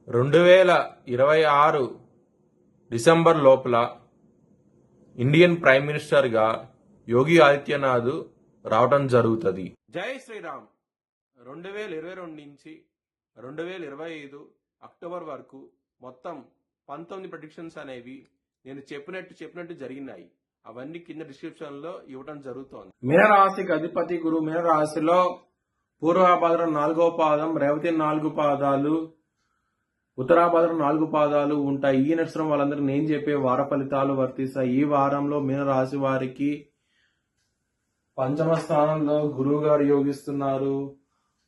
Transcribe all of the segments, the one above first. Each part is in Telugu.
2026 డిసెంబర్ లోపల ఇండియన్ ప్రైమ్ మినిస్టర్గా యోగి ఆదిత్యనాథ్ రావటం జరుగుతుంది. జై శ్రీరామ్. 2022 నుంచి 2025 అక్టోబర్ వరకు మొత్తం 19 ప్రెడిక్షన్స్ అనేవి నేను చెప్పినట్టు జరిగినాయి. అవన్నీ కింద డిస్క్రిప్షన్ లో ఇవ్వడం జరుగుతోంది. మీనరాశికి అధిపతి గురు. మీనరాశిలో పూర్వభాద్ర 4వ పాదం, రేవతి 4 పాదాలు, ఉత్తరాభాద్ర 4 పాదాలు ఉంటాయి. ఈ నక్షత్రం వాళ్ళందరికీ నేను చెప్పే వార ఫలితాలు వర్తిస్తాయి. ఈ వారంలో మీనరాశి వారికి పంచమ స్థానంలో గురువు గారు యోగిస్తున్నారు,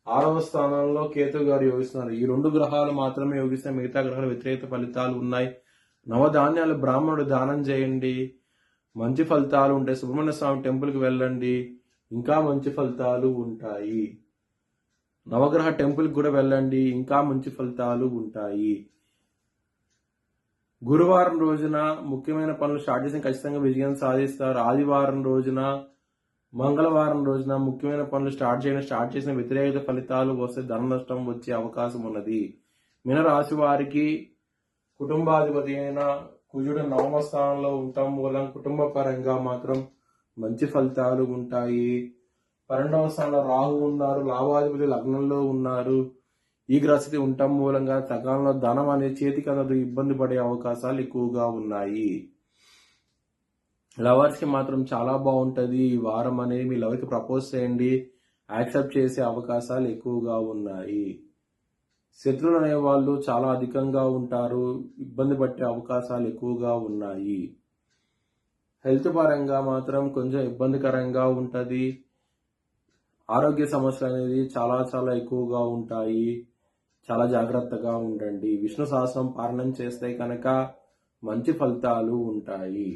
6వ స్థానంలో కేతు గారు యోగిస్తున్నారు. ఈ 2 గ్రహాలు మాత్రమే యోగిస్తాయి. మిగతా గ్రహాలు వ్యతిరేక ఫలితాలు ఉన్నాయి. నవధాన్యాలు బ్రాహ్మణుడు దానం చేయండి, మంచి ఫలితాలు ఉంటాయి. సుబ్రహ్మణ్య స్వామి టెంపుల్కి వెళ్ళండి, ఇంకా మంచి ఫలితాలు ఉంటాయి. నవగ్రహ టెంపుల్కి కూడా వెళ్ళండి, ఇంకా మంచి ఫలితాలు ఉంటాయి. గురువారం రోజున ముఖ్యమైన పనులు స్టార్ట్ చేసి ఖచ్చితంగా విజయం సాధిస్తారు. ఆదివారం రోజున, మంగళవారం రోజున ముఖ్యమైన పనులు స్టార్ట్ చేసిన వ్యతిరేక ఫలితాలు వస్తే ధన నష్టం వచ్చే అవకాశం ఉన్నది. మీనరాశి వారికి కుటుంబాధిపతి అయిన కుజుడు 9వ స్థానంలో ఉండటం మూలం కుటుంబ పరంగా మాత్రం మంచి ఫలితాలు ఉంటాయి. 12వ స్థానంలో రాహు ఉన్నారు, లాభాధిపతి లగ్నంలో ఉన్నారు. ఈ గ్రహస్థితి ఉండటం మూలంగా సకాలంలో ధనం అనేది చేతికి అందదు, ఇబ్బంది పడే అవకాశాలు ఎక్కువగా ఉన్నాయి. లవర్స్ కి మాత్రం చాలా బాగుంటది. ఈ వారం అనేది మీ లవర్కి ప్రపోజ్ చేయండి, యాక్సెప్ట్ చేసే అవకాశాలు ఎక్కువగా ఉన్నాయి. శత్రువులు అనేవాళ్ళు చాలా అధికంగా ఉంటారు, ఇబ్బంది పట్టే అవకాశాలు ఎక్కువగా ఉన్నాయి. హెల్త్ పరంగా మాత్రం కొంచెం ఇబ్బందికరంగా ఉంటది. ఆరోగ్య సమస్యలు అనేది చాలా ఎక్కువగా ఉంటాయి. చాలా జాగ్రత్తగా ఉండండి. విష్ణు సహస్రం పారాయణం చేస్తే కనుక మంచి ఫలితాలు ఉంటాయి.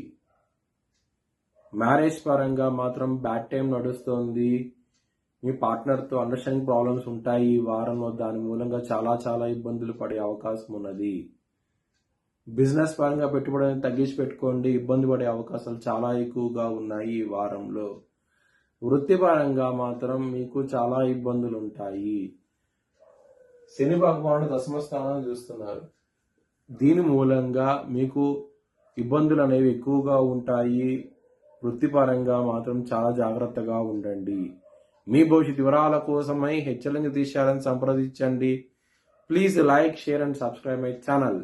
మ్యారేజ్ పరంగా మాత్రం బ్యాడ్ టైం నడుస్తుంది. మీ పార్ట్నర్తో అండర్స్టాండింగ్ ప్రాబ్లమ్స్ ఉంటాయి ఈ వారంలో. దాని మూలంగా చాలా ఇబ్బందులు పడే అవకాశం ఉన్నది. బిజినెస్ పరంగా పెట్టుబడిని తగ్గించి పెట్టుకోండి, ఇబ్బంది పడే అవకాశాలు చాలా ఎక్కువగా ఉన్నాయి ఈ వారంలో. వృత్తిపరంగా మాత్రం మీకు చాలా ఇబ్బందులు ఉంటాయి. శని భగవానుడు 10వ స్థానాన్ని చూస్తున్నారు. దీని మూలంగా మీకు ఇబ్బందులు అనేవి ఎక్కువగా ఉంటాయి. వృత్తిపరంగా మాత్రం చాలా జాగ్రత్తగా ఉండండి. మీ భవిష్యత్ వివరాల కోసమై హెచ్చరించి తీశారని సంప్రదించండి. Please like, share and subscribe my channel.